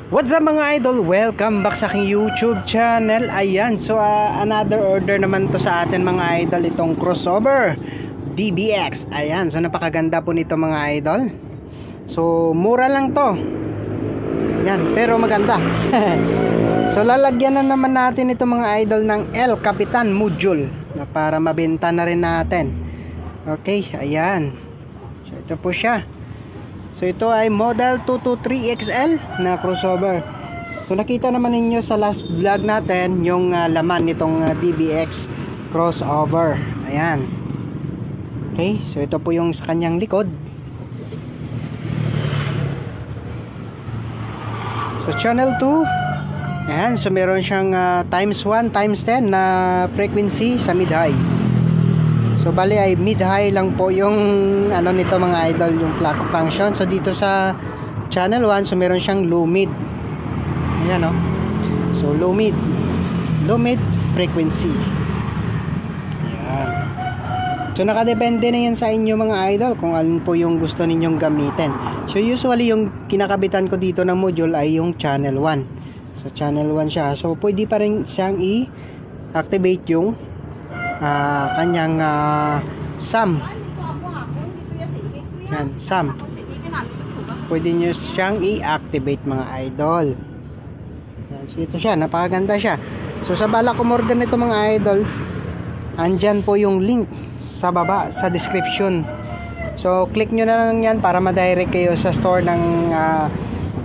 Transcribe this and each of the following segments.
What's up mga idol? Welcome back sa aking YouTube channel. Ayan, so another order naman to sa atin mga idol, itong crossover DBX. Ayan, so napakaganda po nito mga idol. So mura lang to. Ayan, pero maganda. So lalagyan na naman natin ito mga idol ng El Capitan module na para mabenta na rin natin. Okay, ayan. So ito po siya. So ito ay model 223XL na crossover. So nakita naman ninyo sa last vlog natin yung laman nitong DBX crossover. Ayan. Okay, so ito po yung sa kanyang likod. So channel 2. Ayan, so meron siyang times 1 times 10 na frequency sa mid-high. So bali ay mid-high lang po yung ano nito mga idol, yung clock function. So dito sa channel 1, so meron siyang low mid. Ayan o. So low mid frequency. Ayan. So nakadepende na yan sa inyo mga idol kung alin po yung gusto ninyong gamitin. So usually yung kinakabitan ko dito ng module ay yung channel 1. So channel 1 siya. So pwede pa rin siyang i-activate yung kanyang SAM. Yan, SAM. Pwede nyo siyang i-activate mga idol. Yan, so ito siya, napakaganda siya. So sa balak umorder nito mga idol, andyan po yung link sa baba sa description. So click nyo na lang yan para ma-direct kayo sa store ng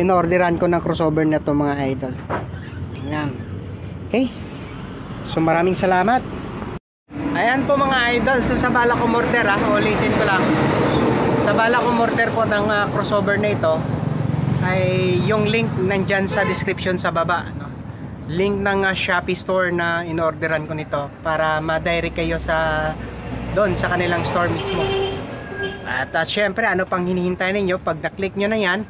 in-orderan ko ng crossover na to mga idol. Yan. Okay. So maraming salamat. Ayan po mga idol, so sa balak umorder ulitin ko lang. Sa balak umorder po ng crossover na ito ay yung link nandyan sa description sa baba, no? Link ng Shopee store na in-orderan ko nito para ma-direct kayo sa doon sa kanilang store mismo. At syempre ano pang hinihintay ninyo? Pag na-click nyo na yan,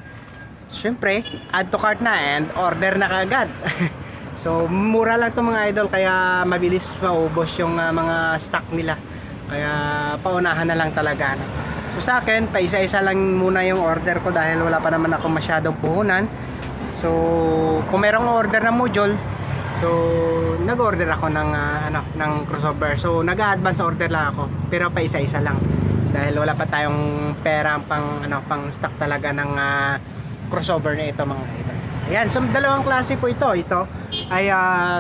syempre add to cart na and order na kaagad. So mura lang itong mga idol, kaya mabilis maubos yung mga stock nila. Kaya paunahan na lang talaga, no? So sa akin, paisa-isa lang muna yung order ko dahil wala pa naman ako masyadong puhunan. So kung merong order na module, so nag-order ako ng ng crossover. So nag-advance order lang ako, pero paisa-isa lang dahil wala pa tayong pera pang pang stock talaga ng crossover na ito mga idol. Ayan, so dalawang klase po ito. Ito ay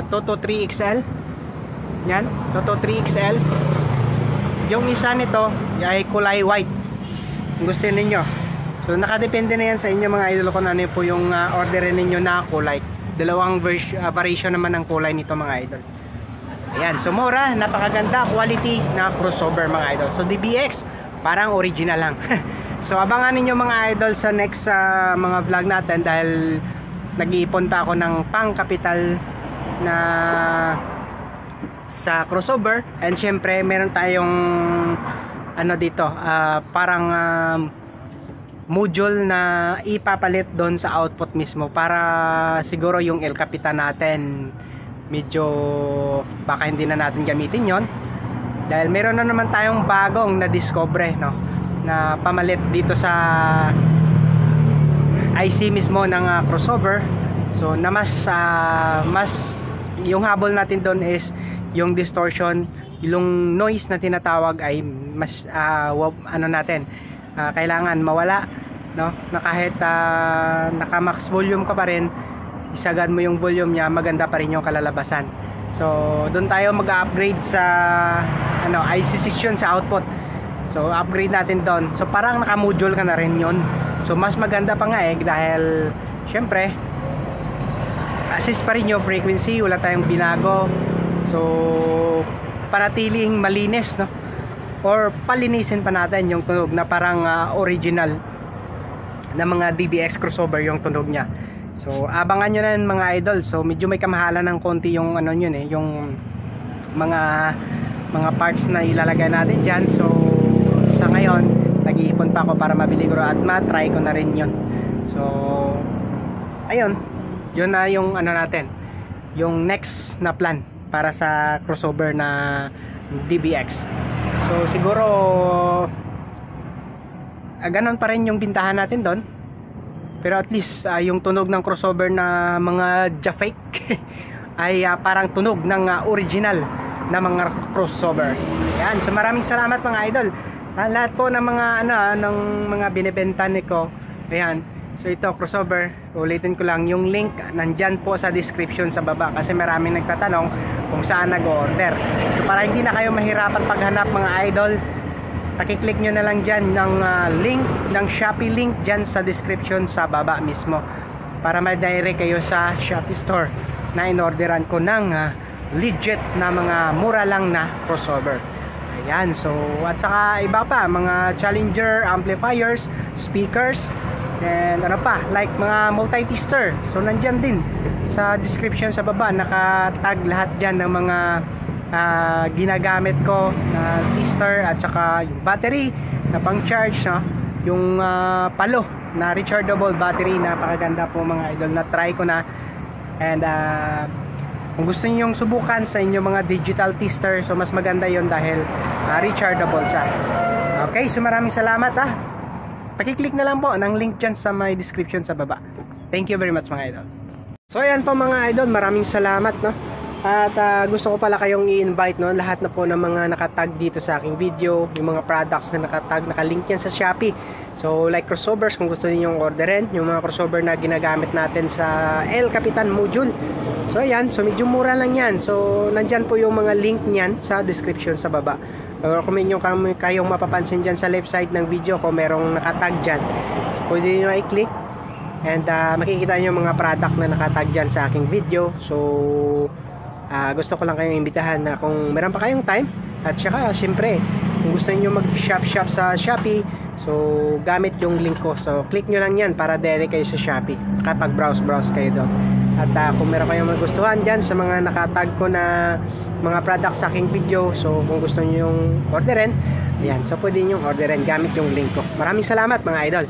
223XL. Yan, 223XL. Yung isa nito ay kulay white. Kung gusto niyo. So nakadepende na yan sa inyo mga idol kung ano po yung orderin niyo na kulay. Dalawang variation naman ng kulay nito mga idol. Ayan, so mura, napakaganda, quality na crossover mga idol. So DBX, parang original lang. So abangan niyo mga idol sa next mga vlog natin dahil nag-iipon pa ako ng pang-capital na sa crossover. And syempre meron tayong ano dito, parang module na ipapalit doon sa output mismo para siguro yung El Capitan natin medyo baka hindi na natin gamitin yon dahil meron na naman tayong bagong na discover, no, na pamalit dito sa IC mismo ng crossover. So na mas yung habol natin doon is yung distortion, yung noise na tinatawag ay mas ano natin, kailangan mawala, no, na kahit naka max volume ka pa rin, isagad mo yung volume niya, maganda pa rin yung kalalabasan. So doon tayo mag-upgrade sa IC section sa output. So upgrade natin doon. So parang naka-module ka na rin yon. So mas maganda pa nga dahil syempre assist pa rin yung frequency, wala tayong binago. So panatiling malinis, no? Or palinisin pa natin yung tunog na parang original na mga DBX crossover yung tunog niya. So abangan nyo na mga idol. So medyo may kamahalan ng konti yung yun yung mga parts na ilalagay natin dyan. So sa ngayon nag-iipon pa ako para mabili ko at ma-try ko na rin yun. So ayun, yun na yung natin, yung next na plan para sa crossover na DBX. So siguro ganon pa rin yung bintahan natin doon. Pero at least yung tunog ng crossover na mga Jafake ay parang tunog ng original na mga crossovers. Ayan, so maraming salamat mga idol. Lahat po ng mga ng mga binebenta niko. Ayan. So ito crossover, ulitin ko lang yung link nandyan po sa description sa baba kasi maraming nagtatanong kung saan nag-order. So para hindi na kayo mahirapan paghanap mga idol, pakiclick nyo na lang dyan ng link ng Shopee link dyan sa description sa baba mismo para ma-direct kayo sa Shopee store na inorderan ko ng legit na mga mura lang na crossover. Ayan, so at saka iba pa, mga Challenger amplifiers, speakers, and ano pa, like mga multi-tester. So nandyan din sa description sa baba, nakatag lahat dyan ng mga ginagamit ko na tester at saka yung battery na pang charge, no? Yung palo na rechargeable battery, napakaganda po mga idol, na try ko na. And kung gusto niyo yung subukan sa inyong mga digital tester, so mas maganda yon dahil rechargeable sa. Okay, so maraming salamat pakiclick na lang po ng link dyan sa my description sa baba. Thank you very much mga idol. So ayan po mga idol, maraming salamat, no? At gusto ko pala kayong i-invite, no, lahat na po ng mga nakatag dito sa aking video, yung mga products na nakatag, nakalink yan sa Shopee. So like crossovers, kung gusto niyo orderin, yung mga crossover na ginagamit natin sa El Capitan module. So ayan, so medyo mura lang yan. So nandyan po yung mga link niyan sa description sa baba. Recommend nyo kayong mapapansin dyan sa left side ng video ko, merong nakatag dyan. So pwede nyo i-click and makikita nyo mga product na nakatag dyan sa aking video. So gusto ko lang kayong imbitahan na kung meron pa kayong time, at saka syempre kung gusto niyo mag-shop sa Shopee, so gamit yung link ko. So click nyo lang yan para direct kayo sa Shopee kapag browse kayo doon. At kung meron kayong magustuhan dyan sa mga nakatag ko na mga products sa aking video, so kung gusto niyo yung orderin, ayan, so pwede nyo orderin gamit yung link ko. Maraming salamat mga idol.